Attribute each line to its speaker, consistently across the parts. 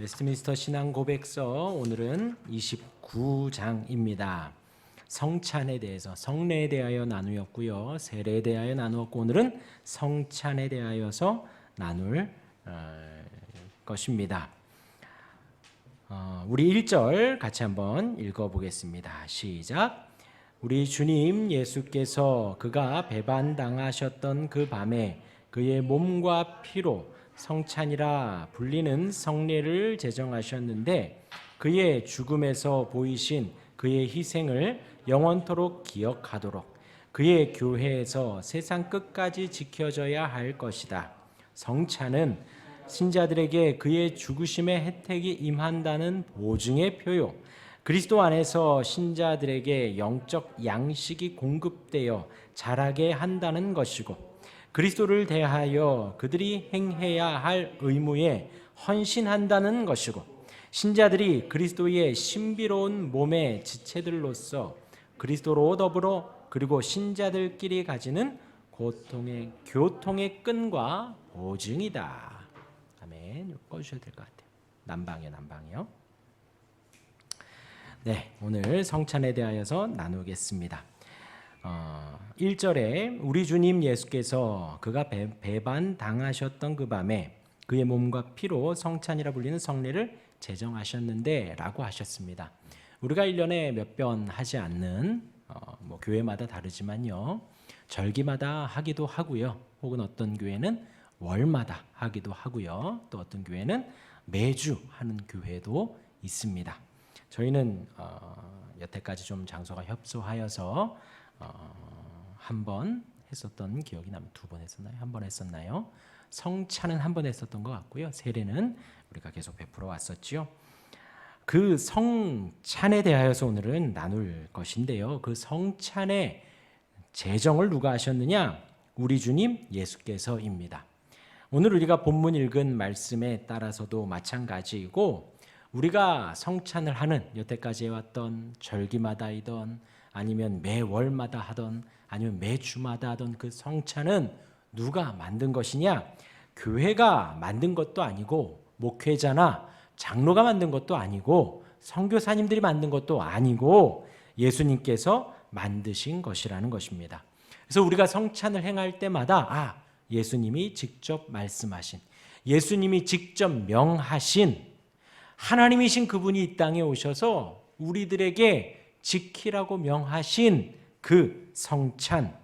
Speaker 1: 웨스트민스터 신앙고백서 오늘은 29장입니다. 성찬에 대해서 성례에 대하여 나누었고요. 세례에 대하여 나누었고 오늘은 성찬에 대하여서 나눌 것입니다. 우리 1절 같이 한번 읽어보겠습니다. 시작. 우리 주님 예수께서 그가 배반당하셨던 그 밤에 그의 몸과 피로 성찬이라 불리는 성례를 제정하셨는데 그의 죽음에서 보이신 그의 희생을 영원토록 기억하도록 그의 교회에서 세상 끝까지 지켜져야 할 것이다. 성찬은 신자들에게 그의 죽으심의 혜택이 임한다는 보증의 표요, 그리스도 안에서 신자들에게 영적 양식이 공급되어 자라게 한다는 것이고, 그리스도를 대하여 그들이 행해야 할 의무에 헌신한다는 것이고, 신자들이 그리스도의 신비로운 몸의 지체들로서 그리스도로 더불어 그리고 신자들끼리 가지는 교통의 끈과 보증이다. 아멘. 꺼주셔야 될 것 같아요. 난방이요. 네, 오늘 성찬에 대하여서 나누겠습니다. 1절에 우리 주님 예수께서 그가 배반당하셨던 그 밤에 그의 몸과 피로 성찬이라 불리는 성례를 제정하셨는데 라고 하셨습니다. 우리가 1년에 몇 번 하지 않는 교회마다 다르지만요, 절기마다 하기도 하고요, 혹은 어떤 교회는 월마다 하기도 하고요, 또 어떤 교회는 매주 하는 교회도 있습니다. 저희는 여태까지 좀 장소가 협소하여서 한 번 했었던 기억이 납니다. 2번 했었나요? 한 번 했었나요? 성찬은 한 번 했었던 것 같고요. 세례는 우리가 계속 베풀어 왔었지요. 그 성찬에 대하여서 오늘은 나눌 것인데요. 그 성찬의 제정을 누가 하셨느냐? 우리 주님 예수께서입니다. 오늘 우리가 본문 읽은 말씀에 따라서도 마찬가지이고, 우리가 성찬을 하는 여태까지 해왔던 절기마다이던 아니면 매월마다 하던 아니면 매주마다 하던 그 성찬은 누가 만든 것이냐? 교회가 만든 것도 아니고, 목회자나 장로가 만든 것도 아니고, 선교사님들이 만든 것도 아니고, 예수님께서 만드신 것이라는 것입니다. 그래서 우리가 성찬을 행할 때마다 예수님이 직접 말씀하신, 예수님이 직접 명하신 하나님이신 그분이 이 땅에 오셔서 우리들에게 지키라고 명하신 그 성찬,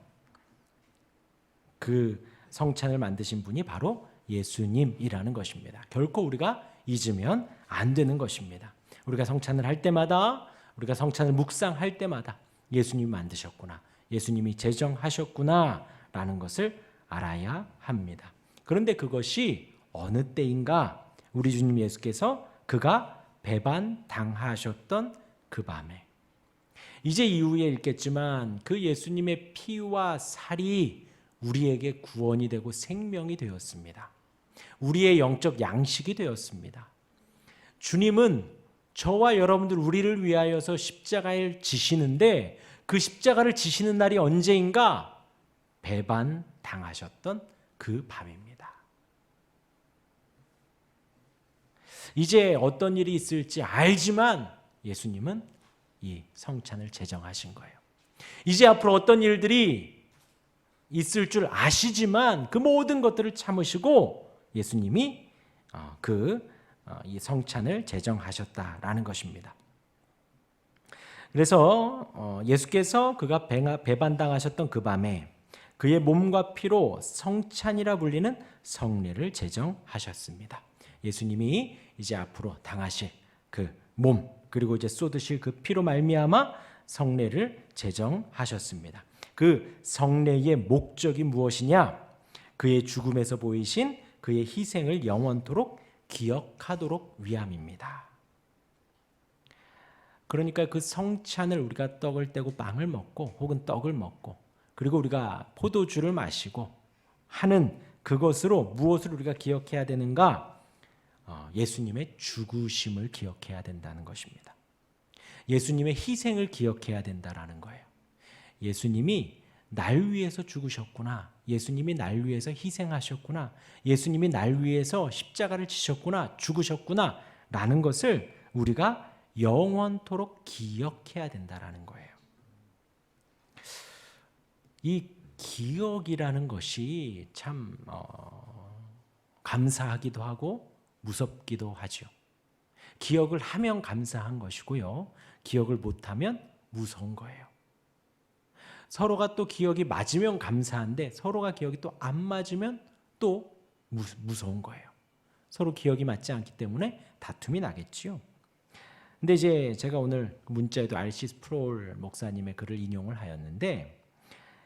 Speaker 1: 그 성찬을 만드신 분이 바로 예수님이라는 것입니다. 결코 우리가 잊으면 안 되는 것입니다. 우리가 성찬을 할 때마다, 우리가 성찬을 묵상할 때마다 예수님이 만드셨구나, 예수님이 제정하셨구나 라는 것을 알아야 합니다. 그런데 그것이 어느 때인가? 우리 주님 예수께서 그가 배반당하셨던 그 밤에, 이제 이후에 읽겠지만 그 예수님의 피와 살이 우리에게 구원이 되고 생명이 되었습니다. 우리의 영적 양식이 되었습니다. 주님은 저와 여러분들 우리를 위하여서 십자가를 지시는데, 그 십자가를 지시는 날이 언제인가? 배반당하셨던 그 밤입니다. 이제 어떤 일이 있을지 알지만 예수님은 이 성찬을 제정하신 거예요. 이제 앞으로 어떤 일들이 있을 줄 아시지만 그 모든 것들을 참으시고 예수님이 이 성찬을 제정하셨다라는 것입니다. 그래서 예수께서 그가 배반당하셨던 그 밤에 그의 몸과 피로 성찬이라 불리는 성례를 제정하셨습니다. 예수님이 이제 앞으로 당하실 그 몸, 그리고 이제 쏟으실 그 피로 말미암아 성례를 제정하셨습니다. 그 성례의 목적이 무엇이냐? 그의 죽음에서 보이신 그의 희생을 영원토록 기억하도록 위함입니다. 그러니까 그 성찬을 우리가 떡을 떼고 빵을 먹고 혹은 떡을 먹고 그리고 우리가 포도주를 마시고 하는 그것으로 무엇을 우리가 기억해야 되는가? 예수님의 죽으심을 기억해야 된다는 것입니다. 예수님의 희생을 기억해야 된다는 거예요. 예수님이 날 위해서 죽으셨구나, 예수님이 날 위해서 희생하셨구나, 예수님이 날 위해서 십자가를 지셨구나, 죽으셨구나 라는 것을 우리가 영원토록 기억해야 된다라는 거예요. 이 기억이라는 것이 참 감사하기도 하고 무섭기도 하죠. 기억을 하면 감사한 것이고요. 기억을 못하면 무서운 거예요. 서로가 또 기억이 맞으면 감사한데 서로가 기억이 또 안 맞으면 또 무서운 거예요. 서로 기억이 맞지 않기 때문에 다툼이 나겠지요. 근데 이제 제가 오늘 문자에도 R.C. 스프롤 목사님의 글을 인용을 하였는데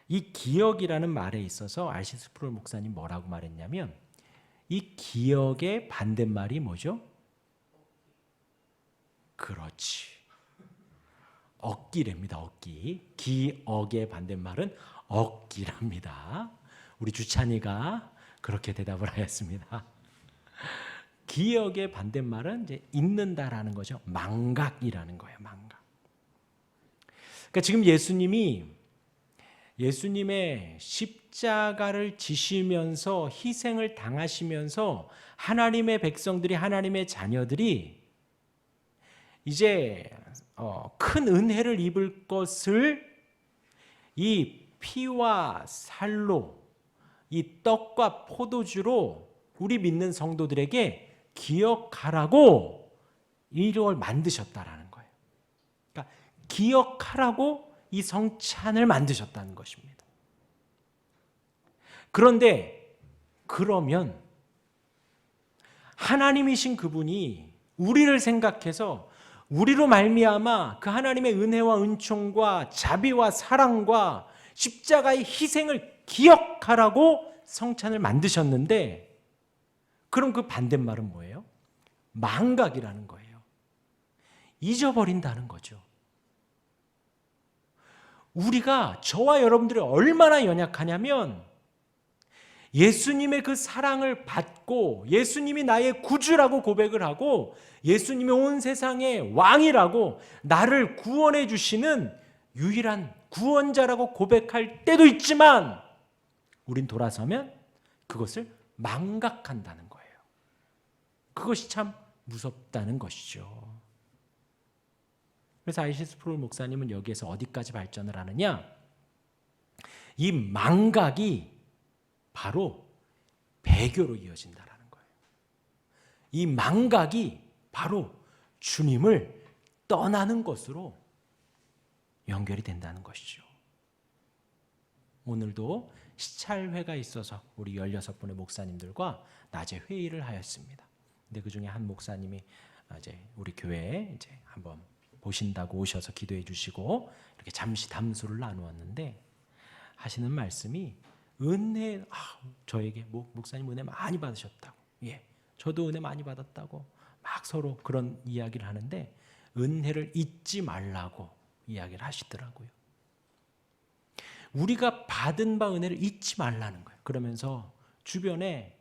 Speaker 1: 이 기억이라는 말에 있어서 R.C. 스프롤 목사님 뭐라고 말했냐면 이 기억의 반대말이 뭐죠? 그렇지. 억기랍니다. 억기. 기억의 반대말은 억기랍니다. 우리 주찬이가 그렇게 대답을 하였습니다. 기억의 반대말은 이제 잊는다라는 거죠. 망각이라는 거예요. 망각. 그러니까 지금 예수님의 십자가를 지시면서 희생을 당하시면서 하나님의 백성들이 하나님의 자녀들이 이제 큰 은혜를 입을 것을 이 피와 살로 이 떡과 포도주로 우리 믿는 성도들에게 기억하라고 이걸 만드셨다라는 거예요. 그러니까 기억하라고 이 성찬을 만드셨다는 것입니다. 그런데 그러면 하나님이신 그분이 우리를 생각해서 우리로 말미암아 그 하나님의 은혜와 은총과 자비와 사랑과 십자가의 희생을 기억하라고 성찬을 만드셨는데 그럼 그 반대말은 뭐예요? 망각이라는 거예요. 잊어버린다는 거죠. 우리가 저와 여러분들이 얼마나 연약하냐면 예수님의 그 사랑을 받고 예수님이 나의 구주라고 고백을 하고 예수님이 온 세상의 왕이라고 나를 구원해 주시는 유일한 구원자라고 고백할 때도 있지만 우린 돌아서면 그것을 망각한다는 거예요. 그것이 참 무섭다는 것이죠. 그래서 R.C. 스프롤 목사님은 여기에서 어디까지 발전을 하느냐? 이 망각이 바로 배교로 이어진다라는 거예요. 이 망각이 바로 주님을 떠나는 것으로 연결이 된다는 것이죠. 오늘도 시찰회가 있어서 우리 16분의 목사님들과 낮에 회의를 하였습니다. 근데 그 중에 한 목사님이 이제 우리 교회에 이제 한번 보신다고 오셔서 기도해 주시고 이렇게 잠시 담소를 나누었는데 하시는 말씀이 은혜, 저에게 목사님 은혜 많이 받으셨다고, 예, 저도 은혜 많이 받았다고 막 서로 그런 이야기를 하는데 은혜를 잊지 말라고 이야기를 하시더라고요. 우리가 받은 바 은혜를 잊지 말라는 거예요. 그러면서 주변에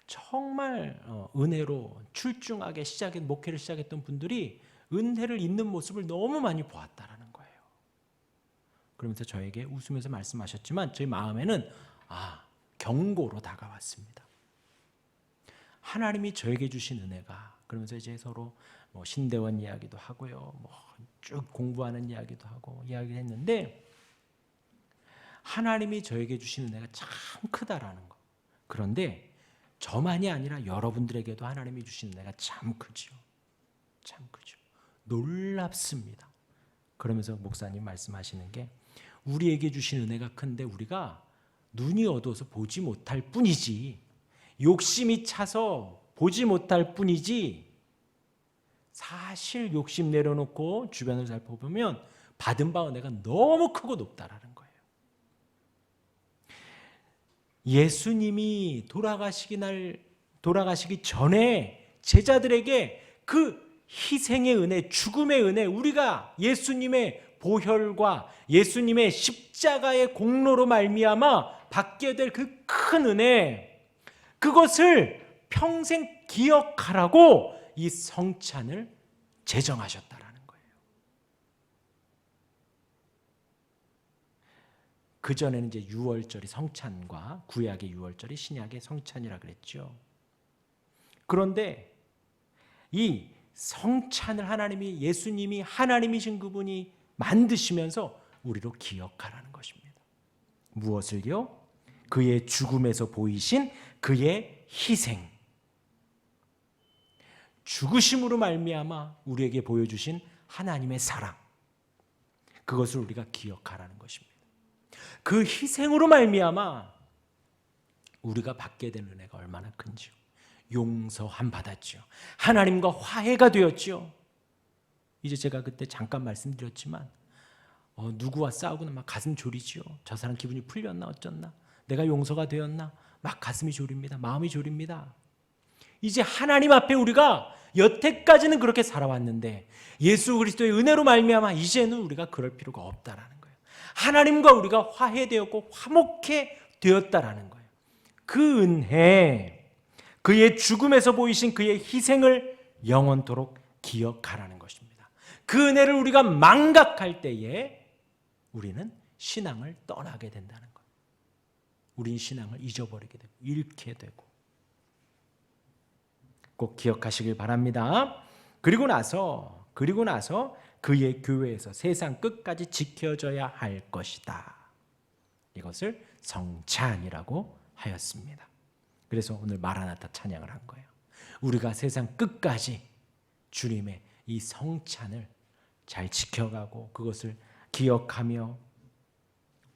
Speaker 1: 정말 은혜로 출중하게 목회를 시작했던 분들이 은혜를 잊는 모습을 너무 많이 보았다라는 거예요. 그러면서 저에게 웃으면서 말씀하셨지만 저희 마음에는 경고로 다가왔습니다. 하나님이 저에게 주신 은혜가, 그러면서 이제 서로 신대원 이야기도 하고요, 쭉 공부하는 이야기도 하고 이야기를 했는데 하나님이 저에게 주신 은혜가 참 크다라는 거. 그런데 저만이 아니라 여러분들에게도 하나님이 주신 은혜가 참 크죠. 참 크죠. 놀랍습니다. 그러면서 목사님 말씀하시는 게 우리에게 주신 은혜가 큰데 우리가 눈이 어두워서 보지 못할 뿐이지, 욕심이 차서 보지 못할 뿐이지, 사실 욕심 내려놓고 주변을 살펴보면 받은 바 은혜가 너무 크고 높다라는 거예요. 예수님이 돌아가시기 전에 제자들에게 그 희생의 은혜, 죽음의 은혜, 우리가 예수님의 보혈과 예수님의 십자가의 공로로 말미암아 받게 될 그 큰 은혜, 그것을 평생 기억하라고 이 성찬을 제정하셨다라는 거예요. 그 전에는 이제 유월절이 성찬과 구약의 유월절이 신약의 성찬이라 그랬죠. 그런데 이 성찬을 하나님이, 예수님이 하나님이신 그분이 만드시면서 우리로 기억하라는 것입니다. 무엇을요? 그의 죽음에서 보이신 그의 희생, 죽으심으로 말미암아 우리에게 보여주신 하나님의 사랑, 그것을 우리가 기억하라는 것입니다. 그 희생으로 말미암아 우리가 받게 된 은혜가 얼마나 큰지요. 용서함 받았지요. 하나님과 화해가 되었지요. 이제 제가 그때 잠깐 말씀드렸지만 누구와 싸우고는 막 가슴 졸이지요. 저 사람 기분이 풀렸나 어쩌나, 내가 용서가 되었나, 막 가슴이 졸입니다. 마음이 졸입니다. 이제 하나님 앞에 우리가 여태까지는 그렇게 살아왔는데 예수 그리스도의 은혜로 말미암아 이제는 우리가 그럴 필요가 없다라는 거예요. 하나님과 우리가 화해되었고 화목해 되었다라는 거예요. 그 은혜, 그의 죽음에서 보이신 그의 희생을 영원토록 기억하라는 것입니다. 그 은혜를 우리가 망각할 때에 우리는 신앙을 떠나게 된다는 거예요. 우린 신앙을 잊어버리게 되고 잃게 되고, 꼭 기억하시길 바랍니다. 그리고 나서 그의 교회에서 세상 끝까지 지켜져야 할 것이다. 이것을 성찬이라고 하였습니다. 그래서 오늘 마라나타 찬양을 한 거예요. 우리가 세상 끝까지 주님의 이 성찬을 잘 지켜가고 그것을 기억하며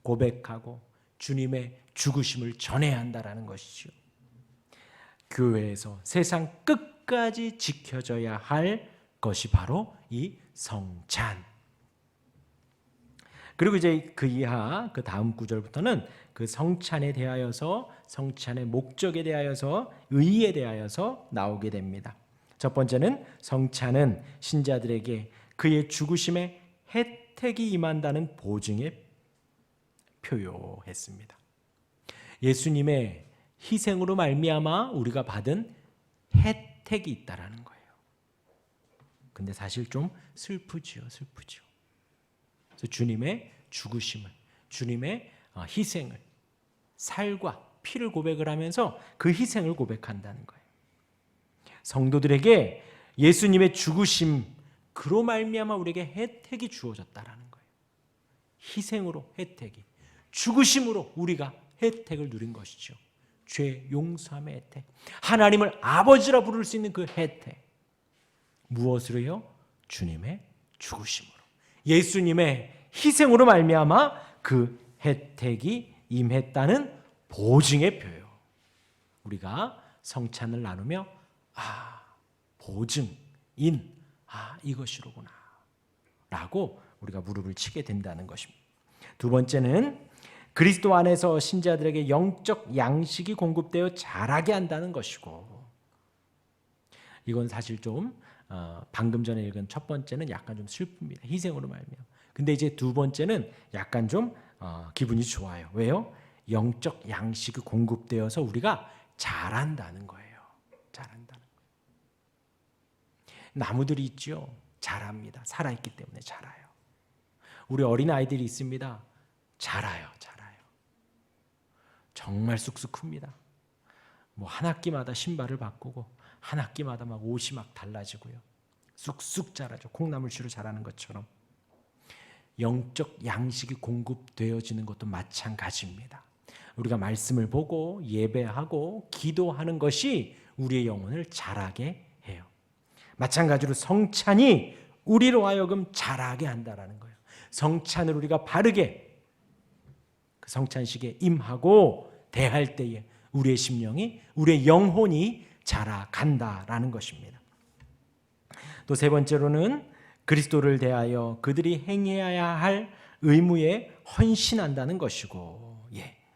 Speaker 1: 고백하고 주님의 죽으심을 전해야 한다라는 것이죠. 교회에서 세상 끝까지 지켜져야 할 것이 바로 이 성찬. 그리고 이제 그 이하 그 다음 구절부터는 그 성찬에 대하여서, 성찬의 목적에 대하여서, 의의에 대하여서 나오게 됩니다. 첫 번째는 성찬은 신자들에게 그의 죽으심의 혜택이 임한다는 보증에 표요했습니다. 예수님의 희생으로 말미암아 우리가 받은 혜택이 있다라는 거예요. 근데 사실 좀 슬프지요. 그래서 주님의 죽으심을, 주님의 희생을, 살과 피를 고백을 하면서 그 희생을 고백한다는 거예요. 성도들에게 예수님의 죽으심, 그로 말미암아 우리에게 혜택이 주어졌다라는 거예요. 희생으로 혜택이, 죽으심으로 우리가 혜택을 누린 것이죠. 죄 용서함의 혜택, 하나님을 아버지라 부를 수 있는 그 혜택. 무엇으로요? 주님의 죽으심으로, 예수님의 희생으로 말미암아 그 혜택이 임했다는 보증의 표요. 우리가 성찬을 나누며 보증인, 이것이로구나 라고 우리가 무릎을 치게 된다는 것입니다. 두 번째는 그리스도 안에서 신자들에게 영적 양식이 공급되어 자라게 한다는 것이고, 이건 사실 좀 방금 전에 읽은 첫 번째는 약간 좀 슬픕니다. 희생으로 말미암아. 근데 이제 두 번째는 약간 좀 기분이 좋아요. 왜요? 영적 양식이 공급되어서 우리가 자란다는 거예요. 자란다는 거예요. 나무들이 있죠. 자랍니다. 살아있기 때문에 자라요. 우리 어린 아이들이 있습니다. 자라요. 정말 쑥쑥 큽니다. 뭐 한 학기마다 신발을 바꾸고 한 학기마다 막 옷이 막 달라지고요. 쑥쑥 자라죠. 콩나물씨로 자라는 것처럼. 영적 양식이 공급되어지는 것도 마찬가지입니다. 우리가 말씀을 보고 예배하고 기도하는 것이 우리의 영혼을 자라게 해요. 마찬가지로 성찬이 우리로 하여금 자라게 한다라는 거예요. 성찬을 우리가 바르게 그 성찬식에 임하고 대할 때에 우리의 심령이, 우리의 영혼이 자라간다라는 것입니다. 또 세 번째로는 그리스도를 대하여 그들이 행해야 할 의무에 헌신한다는 것이고,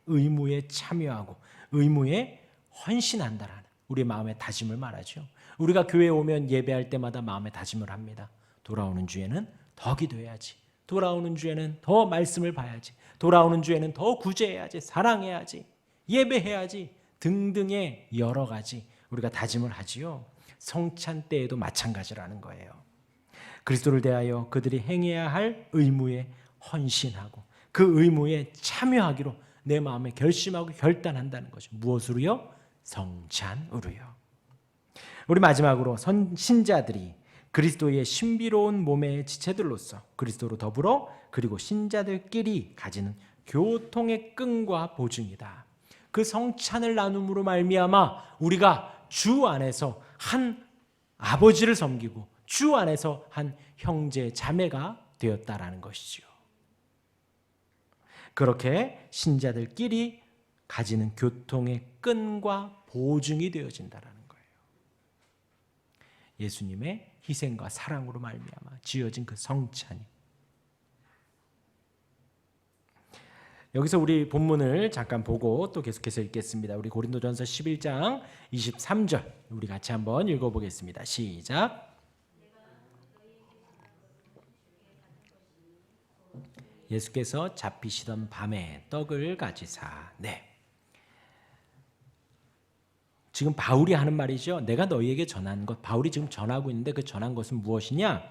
Speaker 1: 의무에 참여하고 의무에 헌신한다라는 우리의 마음의 다짐을 말하죠. 우리가 교회에 오면 예배할 때마다 마음의 다짐을 합니다. 돌아오는 주에는 더 기도해야지, 돌아오는 주에는 더 말씀을 봐야지, 돌아오는 주에는 더 구제해야지, 사랑해야지, 예배해야지 등등의 여러 가지 우리가 다짐을 하지요. 성찬 때에도 마찬가지라는 거예요. 그리스도를 대하여 그들이 행해야 할 의무에 헌신하고 그 의무에 참여하기로 내 마음에 결심하고 결단한다는 거죠. 무엇으로요? 성찬으로요. 우리 마지막으로 신자들이 그리스도의 신비로운 몸의 지체들로서 그리스도로 더불어 그리고 신자들끼리 가지는 교통의 끈과 보증이다. 그 성찬을 나눔으로 말미암아 우리가 주 안에서 한 아버지를 섬기고 주 안에서 한 형제 자매가 되었다라는 것이죠. 그렇게 신자들끼리 가지는 교통의 끈과 보증이 되어진다라는 거예요. 예수님의 희생과 사랑으로 말미암아 지어진 그 성찬이. 여기서 우리 본문을 잠깐 보고 또 계속해서 읽겠습니다. 우리 고린도전서 11장 23절 우리 같이 한번 읽어보겠습니다. 시작. 예수께서 잡히시던 밤에 떡을 가지사. 네. 지금 바울이 하는 말이죠. 내가 너희에게 전한 것, 바울이 지금 전하고 있는데 그 전한 것은 무엇이냐?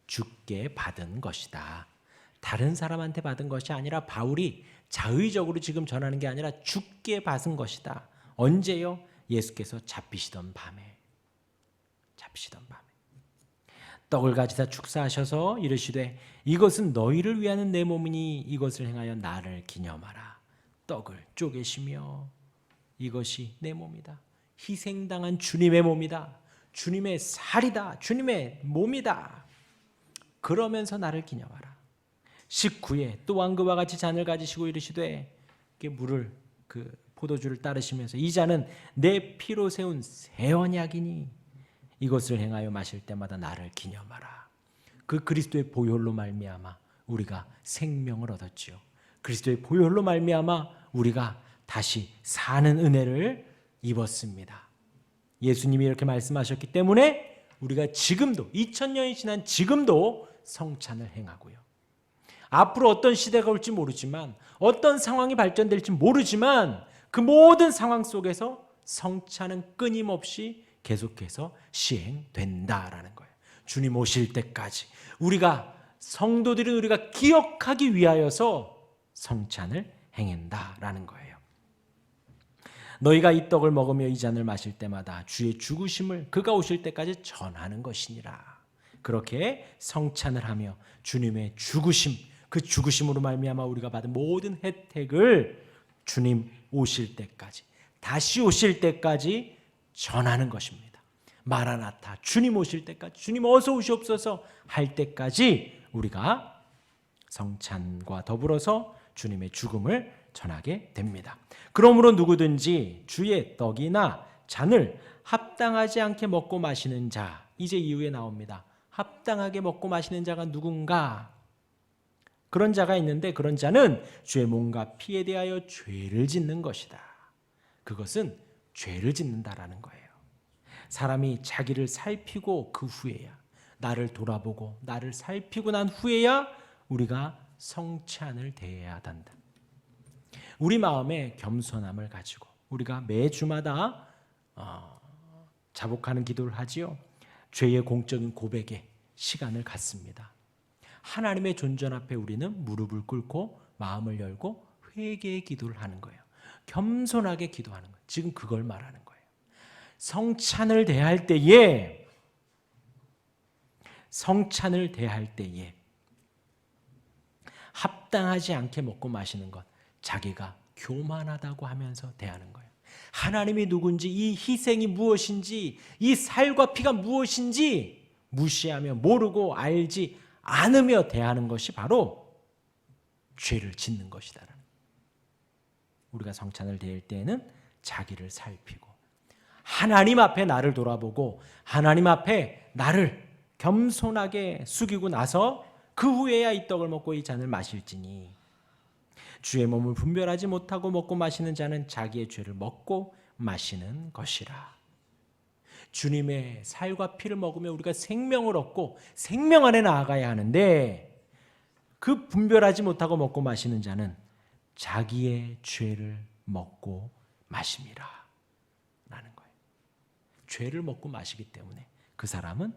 Speaker 1: 주께 받은 것이다. 다른 사람한테 받은 것이 아니라 바울이 자의적으로 지금 전하는 게 아니라 주께 받은 것이다. 언제요? 예수께서 잡히시던 밤에. 떡을 가지사 축사하셔서 이르시되 이것은 너희를 위하는 내 몸이니 이것을 행하여 나를 기념하라. 떡을 쪼개시며 이것이 내 몸이다. 희생당한 주님의 몸이다. 주님의 살이다. 주님의 몸이다. 그러면서 나를 기념하라. 19에 또한 그와 같이 잔을 가지시고 이르시되 물을 포도주를 따르시면서 이 잔은 내 피로 세운 새 언약이니 이것을 행하여 마실 때마다 나를 기념하라. 그 그리스도의 보혈로 말미암아 우리가 생명을 얻었지요. 그리스도의 보혈로 말미암아 우리가 다시 사는 은혜를 입었습니다. 예수님이 이렇게 말씀하셨기 때문에 우리가 지금도 2000년이 지난 지금도 성찬을 행하고요. 앞으로 어떤 시대가 올지 모르지만 어떤 상황이 발전될지 모르지만 그 모든 상황 속에서 성찬은 끊임없이 계속해서 시행된다라는 거예요. 주님 오실 때까지 우리가 성도들은 우리가 기억하기 위하여서 성찬을 행한다라는 거예요. 너희가 이 떡을 먹으며 이 잔을 마실 때마다 주의 죽으심을 그가 오실 때까지 전하는 것이니라. 그렇게 성찬을 하며 주님의 죽으심, 그 죽으심으로 말미암아 우리가 받은 모든 혜택을 주님 오실 때까지, 다시 오실 때까지 전하는 것입니다. 마라나타, 주님 오실 때까지, 주님 어서 오시옵소서 할 때까지 우리가 성찬과 더불어서 주님의 죽음을 전하게 됩니다. 그러므로 누구든지 주의 떡이나 잔을 합당하지 않게 먹고 마시는 자, 이제 이후에 나옵니다. 합당하게 먹고 마시는 자가 누군가? 그런 자가 있는데 그런 자는 주의 몸과 피에 대하여 죄를 짓는 것이다. 그것은 죄를 짓는다라는 거예요. 사람이 자기를 살피고 그 후에야, 나를 돌아보고 나를 살피고 난 후에야 우리가 성찬을 대해야 한다. 우리 마음에 겸손함을 가지고 우리가 매주마다 자복하는 기도를 하지요. 죄의 공적인 고백에 시간을 갖습니다. 하나님의 존전 앞에 우리는 무릎을 꿇고 마음을 열고 회개의 기도를 하는 거예요. 겸손하게 기도하는 거예요. 지금 그걸 말하는 거예요. 성찬을 대할 때에 합당하지 않게 먹고 마시는 것, 자기가 교만하다고 하면서 대하는 거예요. 하나님이 누군지, 이 희생이 무엇인지, 이 살과 피가 무엇인지 무시하며 모르고 알지 않으며 대하는 것이 바로 죄를 짓는 것이다. 우리가 성찬을 대할 때에는 자기를 살피고 하나님 앞에 나를 돌아보고 하나님 앞에 나를 겸손하게 숙이고 나서 그 후에야 이 떡을 먹고 이 잔을 마실지니 주의 몸을 분별하지 못하고 먹고 마시는 자는 자기의 죄를 먹고 마시는 것이라. 주님의 살과 피를 먹으며 우리가 생명을 얻고 생명 안에 나아가야 하는데 그 분별하지 못하고 먹고 마시는 자는 자기의 죄를 먹고 마심이라 라는 거예요. 죄를 먹고 마시기 때문에 그 사람은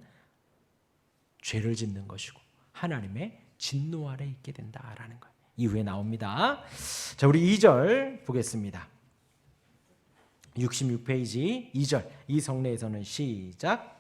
Speaker 1: 죄를 짓는 것이고 하나님의 진노 아래 있게 된다라는 거예요. 이후에 나옵니다. 자, 우리 2절 보겠습니다. 66페이지 2절 이 성례에서는 시작.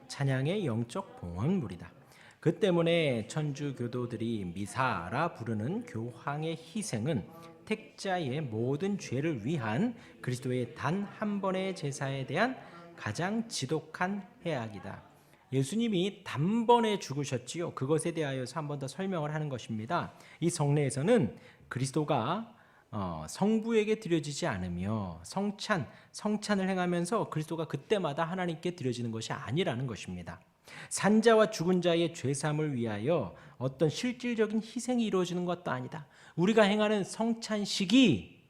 Speaker 1: 찬양의 영적 봉헌물이다. 그 때문에 천주교도들이 미사라 부르는 교황의 희생은 택자의 모든 죄를 위한 그리스도의 단 한 번의 제사에 대한 가장 지독한 해악이다. 예수님이 단번에 죽으셨지요. 그것에 대하여서 한 번 더 설명을 하는 것입니다. 이 성례에서는 그리스도가 성부에게 드려지지 않으며 성찬을 행하면서 그리스도가 그때마다 하나님께 드려지는 것이 아니라는 것입니다. 산자와 죽은 자의 죄사함을 위하여 어떤 실질적인 희생이 이루어지는 것도 아니다. 우리가 행하는 성찬식이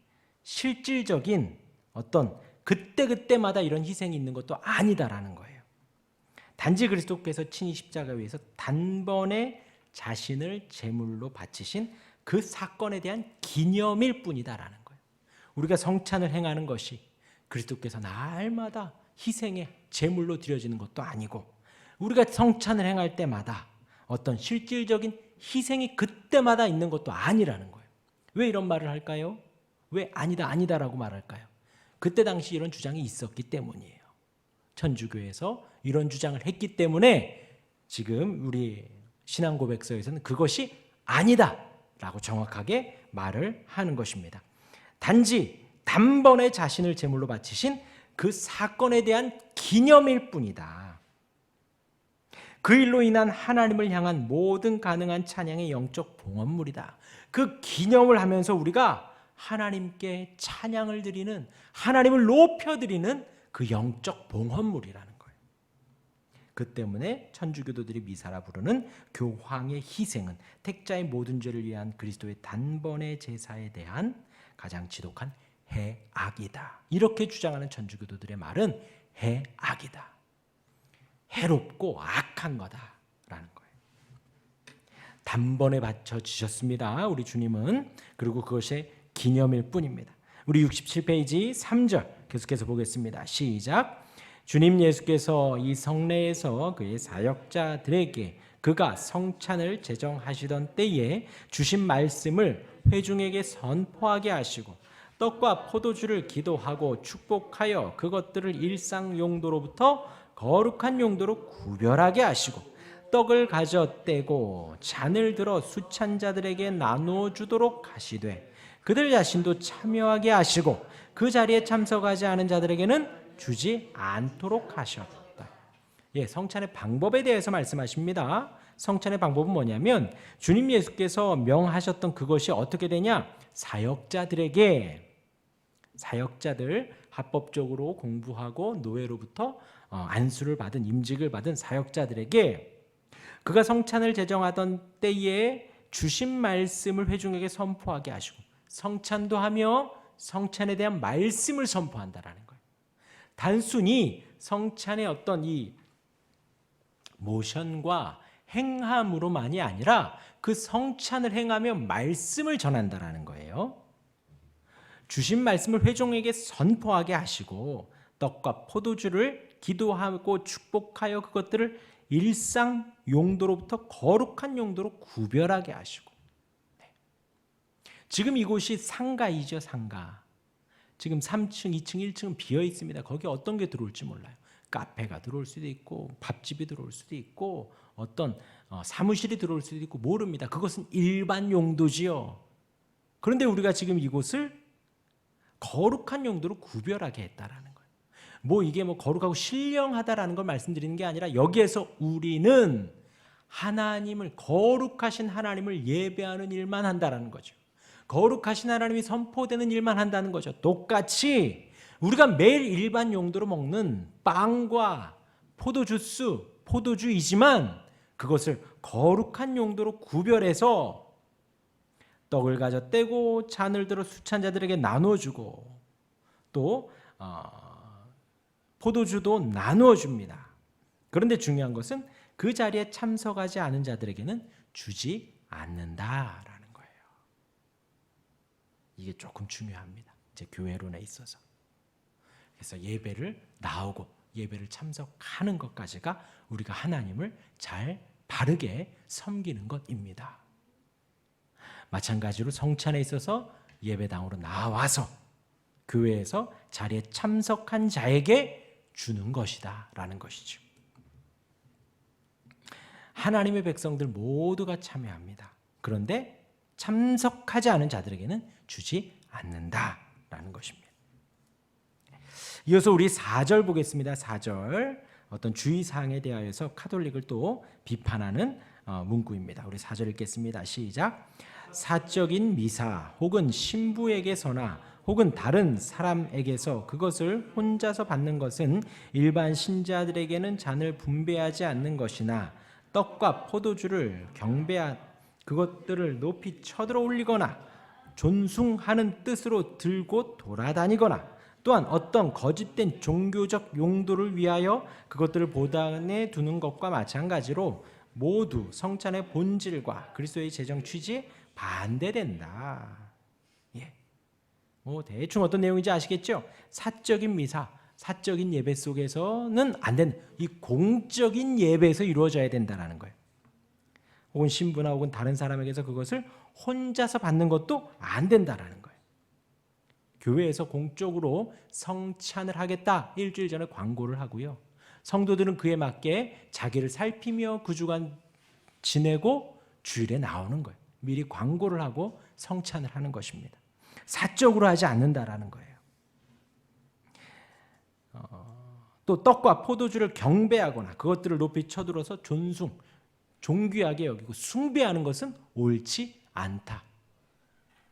Speaker 1: 실질적인 어떤 그때마다 이런 희생이 있는 것도 아니다라는 거예요. 단지 그리스도께서 친히 십자가 위에서 단번에 자신을 제물로 바치신 그 사건에 대한 기념일 뿐이다라는 거예요. 우리가 성찬을 행하는 것이 그리스도께서 날마다 희생의 제물로 드려지는 것도 아니고 우리가 성찬을 행할 때마다 어떤 실질적인 희생이 그때마다 있는 것도 아니라는 거예요. 왜 이런 말을 할까요? 왜 아니다라고 말할까요? 그때 당시 이런 주장이 있었기 때문이에요. 천주교에서 이런 주장을 했기 때문에 지금 우리 신앙 고백서에서는 그것이 아니다 라고 정확하게 말을 하는 것입니다. 단지 단번에 자신을 제물로 바치신 그 사건에 대한 기념일 뿐이다. 그 일로 인한 하나님을 향한 모든 가능한 찬양의 영적 봉헌물이다. 그 기념을 하면서 우리가 하나님께 찬양을 드리는, 하나님을 높여드리는 그 영적 봉헌물이라는 거예요. 그 때문에 천주교도들이 미사라 부르는 교황의 희생은 택자의 모든 죄를 위한 그리스도의 단번의 제사에 대한 가장 지독한 해악이다. 이렇게 주장하는 천주교도들의 말은 해악이다. 해롭고 악한 거다라는 거예요. 단번에 바쳐지셨습니다. 우리 주님은. 그리고 그것의 기념일 뿐입니다. 우리 67페이지 3절 계속해서 보겠습니다. 시작. 주님 예수께서 이 성례에서 그의 사역자들에게 그가 성찬을 제정하시던 때에 주신 말씀을 회중에게 선포하게 하시고 떡과 포도주를 기도하고 축복하여 그것들을 일상 용도로부터 거룩한 용도로 구별하게 하시고 떡을 가져 떼고 잔을 들어 수찬 자들에게 나누어 주도록 하시되 그들 자신도 참여하게 하시고 그 자리에 참석하지 않은 자들에게는 주지 않도록 하셨다. 성찬의 방법에 대해서 말씀하십니다. 성찬의 방법은 뭐냐면 주님 예수께서 명하셨던 그것이 어떻게 되냐? 사역자들 합법적으로 공부하고 노예로부터 안수를 받은 임직을 받은 사역자들에게 그가 성찬을 제정하던 때에 주신 말씀을 회중에게 선포하게 하시고 성찬도 하며 성찬에 대한 말씀을 선포한다라는 거예요. 단순히 성찬의 어떤 이 모션과 행함으로만이 아니라 그 성찬을 행하며 말씀을 전한다라는 거예요. 주신 말씀을 회중에게 선포하게 하시고 떡과 포도주를 기도하고 축복하여 그것들을 일상 용도로부터 거룩한 용도로 구별하게 하시고 지금 이곳이 상가이죠. 상가. 지금 3층, 2층, 1층은 비어 있습니다. 거기 어떤 게 들어올지 몰라요. 카페가 들어올 수도 있고 밥집이 들어올 수도 있고 어떤 사무실이 들어올 수도 있고 모릅니다. 그것은 일반 용도지요. 그런데 우리가 지금 이곳을 거룩한 용도로 구별하게 했다라는 거예요. 이게 거룩하고 신령하다라는 걸 말씀드리는 게 아니라 여기에서 우리는 하나님을 거룩하신 하나님을 예배하는 일만 한다라는 거죠. 거룩하신 하나님이 선포되는 일만 한다는 거죠. 똑같이 우리가 매일 일반 용도로 먹는 빵과 포도주이지만 그것을 거룩한 용도로 구별해서 떡을 가져 떼고 잔을 들어 수찬 자들에게 나눠주고 또 포도주도 나누어 줍니다. 그런데 중요한 것은 그 자리에 참석하지 않은 자들에게는 주지 않는다라는 거예요. 이게 조금 중요합니다. 이제 교회론에 있어서. 그래서 예배를 나오고 예배를 참석하는 것까지가 우리가 하나님을 잘 바르게 섬기는 것입니다. 마찬가지로 성찬에 있어서 예배당으로 나와서 교회에서 자리에 참석한 자에게 주는 것이다 라는 것이죠. 하나님의 백성들 모두가 참여합니다. 그런데 참석하지 않은 자들에게는 주지 않는다라는 것입니다. 이어서 우리 4절 보겠습니다. 4절 어떤 주의사항에 대하여서 카톨릭을 또 비판하는 문구입니다. 우리 4절 읽겠습니다. 시작. 사적인 미사 혹은 신부에게서나 혹은 다른 사람에게서 그것을 혼자서 받는 것은 일반 신자들에게는 잔을 분배하지 않는 것이나 떡과 포도주를 그것들을 높이 쳐들어 올리거나 존숭하는 뜻으로 들고 돌아다니거나 또한 어떤 거짓된 종교적 용도를 위하여 그것들을 보관해 두는 것과 마찬가지로 모두 성찬의 본질과 그리스도의 재정 취지에 반대된다. 예. 대충 어떤 내용인지 아시겠죠? 사적인 미사, 사적인 예배 속에서는 안 된다. 이 공적인 예배에서 이루어져야 된다는 거예요. 혹은 신부나 혹은 다른 사람에게서 그것을 혼자서 받는 것도 안 된다라는 거예요. 교회에서 공적으로 성찬을 하겠다 일주일 전에 광고를 하고요. 성도들은 그에 맞게 자기를 살피며 그 주간 지내고 주일에 나오는 거예요. 미리 광고를 하고 성찬을 하는 것입니다. 사적으로 하지 않는다라는 거예요. 또 떡과 포도주를 경배하거나 그것들을 높이 쳐들어서 존귀하게 여기고 숭배하는 것은 옳지 않다.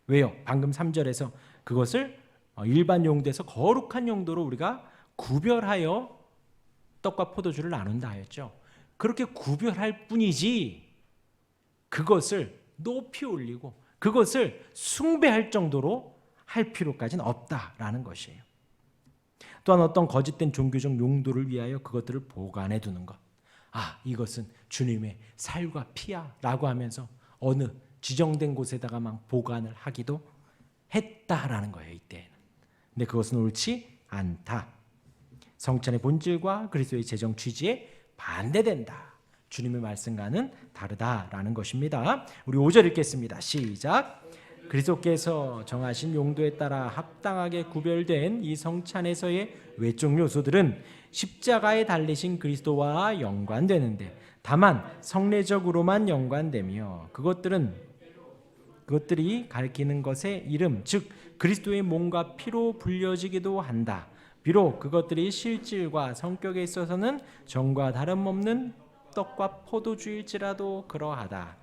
Speaker 1: 왜요? 방금 3절에서 그것을 일반 용도에서 거룩한 용도로 우리가 구별하여 떡과 포도주를 나눈다 하였죠. 그렇게 구별할 뿐이지 그것을 높이 올리고 그것을 숭배할 정도로 할 필요까지는 없다라는 것이에요. 또한 어떤 거짓된 종교적 용도를 위하여 그것들을 보관해 두는 것. 이것은 주님의 살과 피야 라고 하면서 어느 지정된 곳에다가 막 보관을 하기도 했다라는 거예요. 이때는. 근데 그것은 옳지 않다. 성찬의 본질과 그리스도의 재정 취지에 반대된다. 주님의 말씀과는 다르다라는 것입니다. 우리 5절 읽겠습니다. 시작. 그리스도께서 정하신 용도에 따라 합당하게 구별된 이 성찬에서의 외적 요소들은 십자가에 달리신 그리스도와 연관되는데 다만 성례적으로만 연관되며 그것들이 가리키는 것의 이름 즉 그리스도의 몸과 피로 불려지기도 한다. 비록 그것들이 실질과 성격에 있어서는 전과 다름없는 떡과 포도주일지라도 그러하다.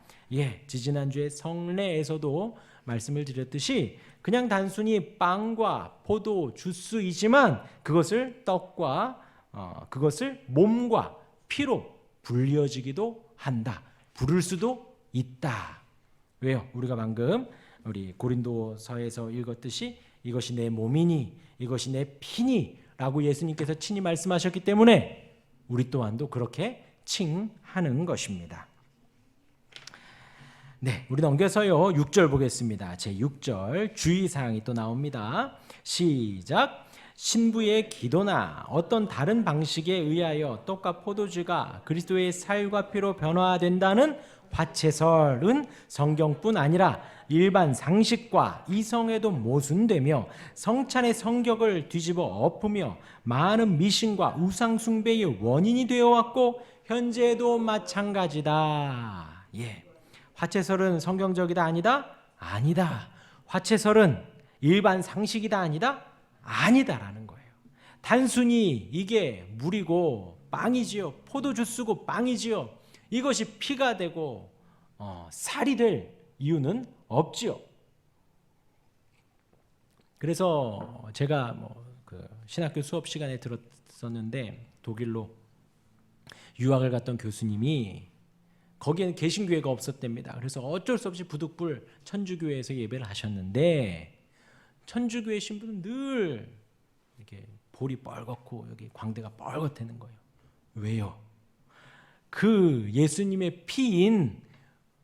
Speaker 1: 지지난주에 성례에서도 말씀을 드렸듯이 그냥 단순히 빵과 포도 주스이지만 그것을 그것을 몸과 피로 불려지기도 한다. 부를 수도 있다. 왜요? 우리가 방금 우리 고린도서에서 읽었듯이 이것이 내 몸이니 이것이 내 피니 라고 예수님께서 친히 말씀하셨기 때문에 우리 또한도 그렇게 칭하는 것입니다. 네, 우리 넘겨서요 6절 보겠습니다. 제 6절 주의사항이 또 나옵니다. 시작. 신부의 기도나 어떤 다른 방식에 의하여 떡과 포도주가 그리스도의 살과 피로 변화된다는 화채설은 성경뿐 아니라 일반 상식과 이성에도 모순되며 성찬의 성격을 뒤집어 엎으며 많은 미신과 우상 숭배의 원인이 되어 왔고 현재도 마찬가지다. 화채설은 성경적이다 아니다? 아니다. 화채설은 일반 상식이다 아니다? 아니다라는 거예요. 단순히 이게 물이고 빵이지요. 포도주스고 빵이지요. 이것이 피가 되고 살이 될 이유는 없지요. 그래서 제가 신학교 수업 시간에 들었었는데 독일로 유학을 갔던 교수님이 거기에는 개신교회가 없었답니다. 그래서 어쩔 수 없이 부득불 천주교회에서 예배를 하셨는데 천주교회 신부는 늘 이렇게 볼이 뻘겋고 여기 광대가 뻘겋다는 거예요. 왜요? 그 예수님의 피인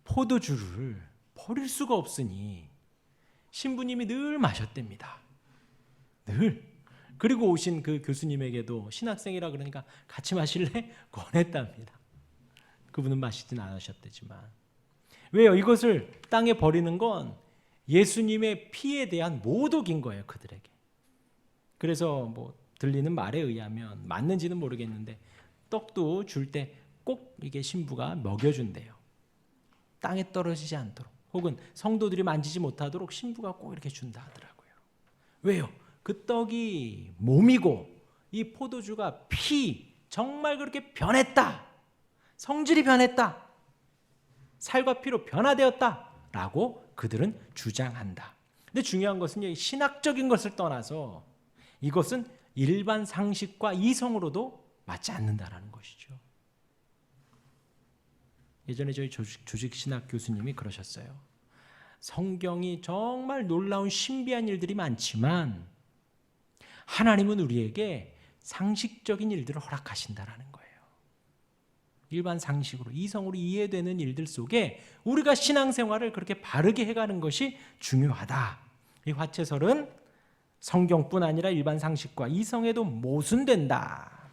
Speaker 1: 포도주를 버릴 수가 없으니 신부님이 늘 마셨답니다. 늘. 그리고 오신 그 교수님에게도 신학생이라 그러니까 같이 마실래? 권했답니다. 그분은 마시진 않으셨대지만. 왜요? 이것을 땅에 버리는 건 예수님의 피에 대한 모독인 거예요, 그들에게. 그래서 뭐 들리는 말에 의하면 맞는지는 모르겠는데 떡도 줄 때 꼭 이게 신부가 먹여준대요. 땅에 떨어지지 않도록, 혹은 성도들이 만지지 못하도록 신부가 꼭 이렇게 준다 하더라고요. 왜요? 그 떡이 몸이고 이 포도주가 피, 정말 그렇게 변했다, 성질이 변했다, 살과 피로 변화되었다 라고 그들은 주장한다. 근데 중요한 것은 신학적인 것을 떠나서 이것은 일반 상식과 이성으로도 맞지 않는다라는 것이죠. 예전에 저희 조직신학 교수님이 그러셨어요. 성경이 정말 놀라운 신비한 일들이 많지만 하나님은 우리에게 상식적인 일들을 허락하신다라는 거예요. 일반 상식으로, 이성으로 이해되는 일들 속에 우리가 신앙생활을 그렇게 바르게 해가는 것이 중요하다. 이 화채설은 성경뿐 아니라 일반 상식과 이성에도 모순된다.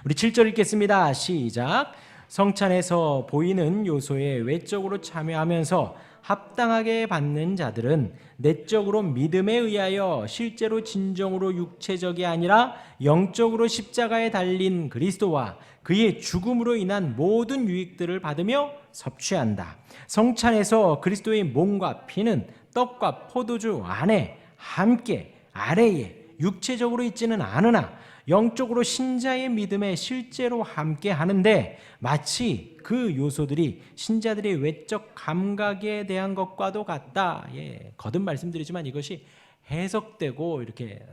Speaker 1: 우리 7절 읽겠습니다. 시작. 성찬에서 보이는 요소에 외적으로 참여하면서 합당하게 받는 자들은 내적으로 믿음에 의하여 실제로 진정으로 육체적이 아니라 영적으로 십자가에 달린 그리스도와 그의 죽음으로 인한 모든 유익들을 받으며 섭취한다. 성찬에서 그리스도의 몸과 피는 떡과 포도주 안에 함께 아래에 육체적으로 있지는 않으나 영적으로 신자의 믿음에 실제로 함께 하는데 마치 그 요소들이 신자들의 외적 감각에 대한 것과도 같다. 거듭 말씀드리지만 이것이 해석되고 이렇게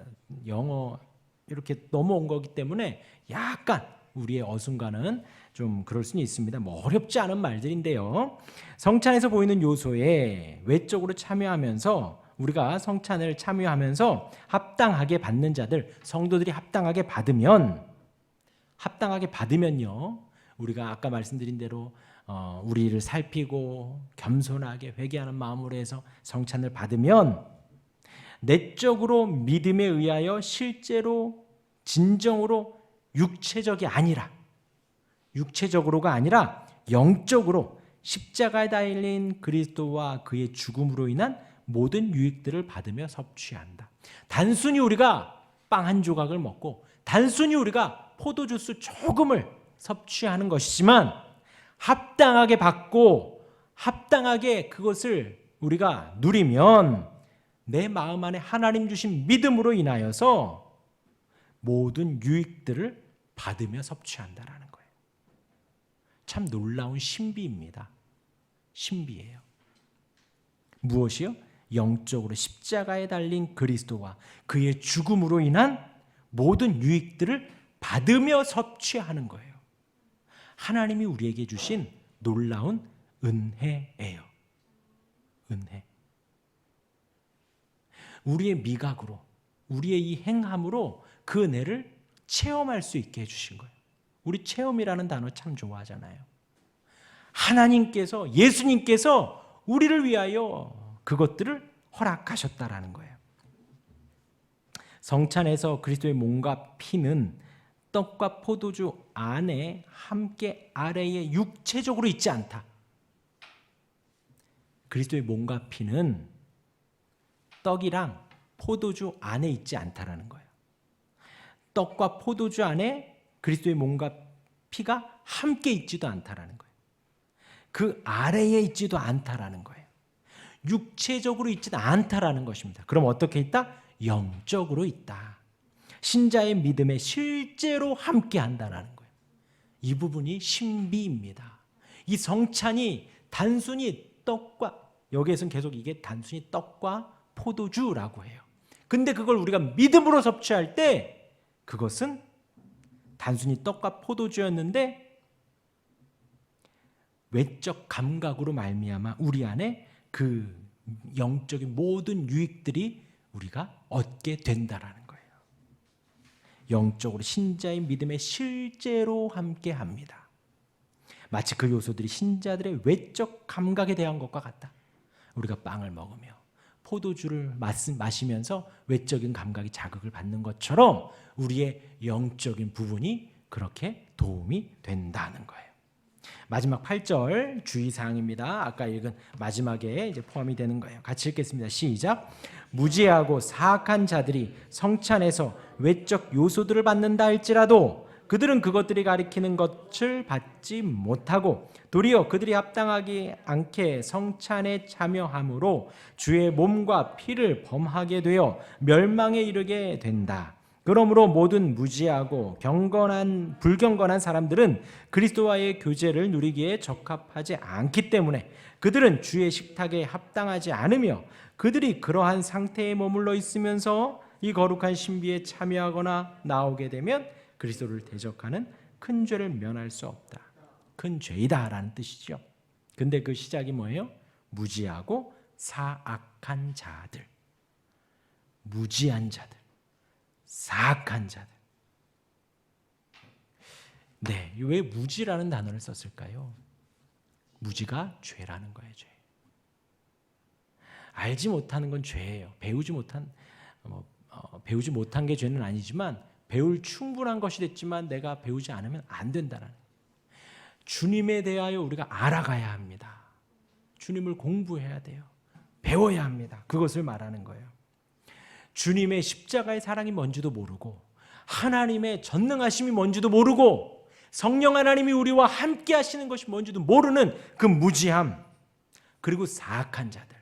Speaker 1: 영어 이렇게 넘어온 거기 때문에 약간 우리의 어순과는 좀 그럴 수는 있습니다. 뭐 어렵지 않은 말들인데요. 성찬에서 보이는 요소에 외적으로 참여하면서 우리가 성찬을 참여하면서 합당하게 받는 자들, 성도들이 합당하게 받으면요, 우리가 아까 말씀드린 대로 우리를 살피고 겸손하게 회개하는 마음으로 해서 성찬을 받으면 내적으로 믿음에 의하여 실제로 진정으로 육체적으로가 아니라 영적으로 십자가에 달린 그리스도와 그의 죽음으로 인한 모든 유익들을 받으며 섭취한다. 단순히 우리가 빵 한 조각을 먹고 단순히 우리가 포도주스 조금을 섭취하는 것이지만 합당하게 받고 합당하게 그것을 우리가 누리면 내 마음 안에 하나님 주신 믿음으로 인하여서 모든 유익들을 받으며 섭취한다라는 거예요. 참 놀라운 신비입니다. 신비예요. 무엇이요? 영적으로 십자가에 달린 그리스도와 그의 죽음으로 인한 모든 유익들을 받으며 섭취하는 거예요. 하나님이 우리에게 주신 놀라운 은혜예요. 은혜. 우리의 미각으로, 우리의 이 행함으로 그 은혜를 체험할 수 있게 해주신 거예요. 우리 체험이라는 단어 참 좋아하잖아요. 하나님께서, 예수님께서 우리를 위하여 그것들을 허락하셨다라는 거예요. 성찬에서 그리스도의 몸과 피는 떡과 포도주 안에 함께 아래에 육체적으로 있지 않다. 그리스도의 몸과 피는 떡이랑 포도주 안에 있지 않다라는 거예요. 떡과 포도주 안에 그리스도의 몸과 피가 함께 있지도 않다라는 거예요. 그 아래에 있지도 않다라는 거예요. 육체적으로 있지도 않다라는 것입니다. 그럼 어떻게 있다? 영적으로 있다. 신자의 믿음에 실제로 함께 한다라는 거예요. 이 부분이 신비입니다. 이 성찬이 단순히 떡과, 여기에서는 계속 이게 단순히 떡과 포도주라고 해요. 근데 그걸 우리가 믿음으로 섭취할 때 그것은 단순히 떡과 포도주였는데 외적 감각으로 말미암아 우리 안에 그 영적인 모든 유익들이 우리가 얻게 된다라는 거예요. 영적으로 신자의 믿음에 실제로 함께 합니다. 마치 그 요소들이 신자들의 외적 감각에 대한 것과 같다. 우리가 빵을 먹으며 포도주를 마시면서 외적인 감각이 자극을 받는 것처럼 우리의 영적인 부분이 그렇게 도움이 된다는 거예요. 마지막 8절 주의사항입니다. 아까 읽은 마지막에 이제 포함이 되는 거예요. 같이 읽겠습니다. 시작. 무지하고 사악한 자들이 성찬에서 외적 요소들을 받는다 할지라도 그들은 그것들이 가리키는 것을 받지 못하고 도리어 그들이 합당하지 않게 성찬에 참여함으로 주의 몸과 피를 범하게 되어 멸망에 이르게 된다. 그러므로 모든 무지하고 불경건한 사람들은 그리스도와의 교제를 누리기에 적합하지 않기 때문에 그들은 주의 식탁에 합당하지 않으며 그들이 그러한 상태에 머물러 있으면서 이 거룩한 신비에 참여하거나 나오게 되면 그리스도를 대적하는 큰 죄를 면할 수 없다. 큰 죄이다라는 뜻이죠. 근데 그 시작이 뭐예요? 무지하고 사악한 자들, 무지한 자들, 사악한 자들. 네, 왜 무지라는 단어를 썼을까요? 무지가 죄라는 거예요. 죄. 알지 못하는 건 죄예요. 배우지 못한 게 죄는 아니지만 배울 충분한 것이 됐지만 내가 배우지 않으면 안 된다는. 주님에 대하여 우리가 알아가야 합니다. 주님을 공부해야 돼요. 배워야 합니다. 그것을 말하는 거예요. 주님의 십자가의 사랑이 뭔지도 모르고 하나님의 전능하심이 뭔지도 모르고 성령 하나님이 우리와 함께 하시는 것이 뭔지도 모르는 그 무지함, 그리고 사악한 자들,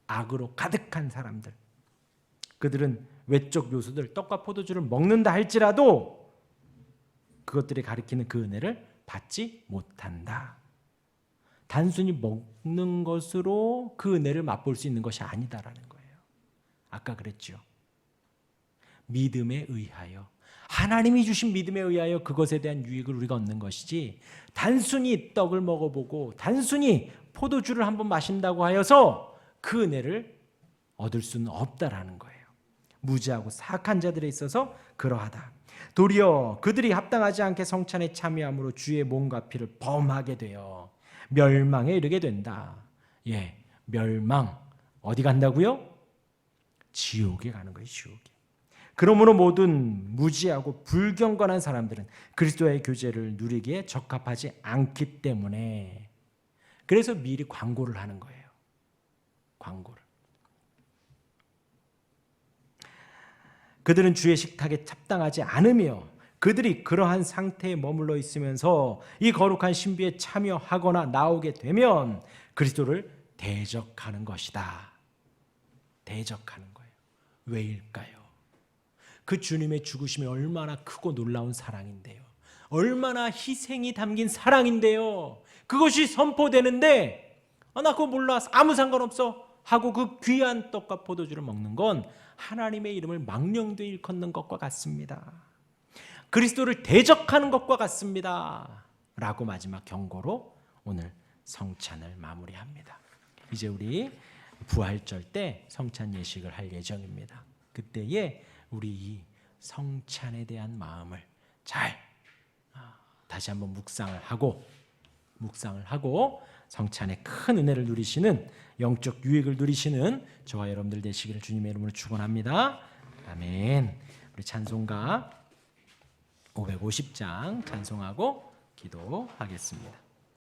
Speaker 1: 악으로 가득한 사람들, 그들은 외적 요소들, 떡과 포도주를 먹는다 할지라도 그것들이 가리키는 그 은혜를 받지 못한다. 단순히 먹는 것으로 그 은혜를 맛볼 수 있는 것이 아니다라는 거예요. 아까 그랬죠. 믿음에 의하여, 하나님이 주신 믿음에 의하여 그것에 대한 유익을 우리가 얻는 것이지, 단순히 떡을 먹어보고 단순히 포도주를 한번 마신다고 하여서 그 은혜를 얻을 수는 없다라는 거예요. 무지하고 사악한 자들에 있어서 그러하다. 도리어 그들이 합당하지 않게 성찬에 참여함으로 주의 몸과 피를 범하게 되어 멸망에 이르게 된다. 예, 멸망. 어디 간다고요? 지옥에 가는 거예요. 지옥에. 그러므로 모든 무지하고 불경건한 사람들은 그리스도의 교제를 누리기에 적합하지 않기 때문에, 그래서 미리 광고를 하는 거예요. 광고를. 그들은 주의 식탁에 합당하지 않으며 그들이 그러한 상태에 머물러 있으면서 이 거룩한 신비에 참여하거나 나오게 되면 그리스도를 대적하는 것이다. 대적하는 거예요. 왜일까요? 그 주님의 죽으심이 얼마나 크고 놀라운 사랑인데요. 얼마나 희생이 담긴 사랑인데요. 그것이 선포되는데 나 그거 몰라, 아무 상관없어 하고 그 귀한 떡과 포도주를 먹는 건 하나님의 이름을 망령되이 일컫는 것과 같습니다. 그리스도를 대적하는 것과 같습니다. 라고 마지막 경고로 오늘 성찬을 마무리합니다. 이제 우리 부활절 때 성찬 예식을 할 예정입니다. 그때에 우리 이 성찬에 대한 마음을 잘 다시 한번 묵상을 하고 성찬의 큰 은혜를 누리시는, 영적 유익을 누리시는 저와 여러분들 되시기를 주님의 이름으로 축원합니다. 아멘. 우리 찬송가 550장 찬송하고 기도하겠습니다.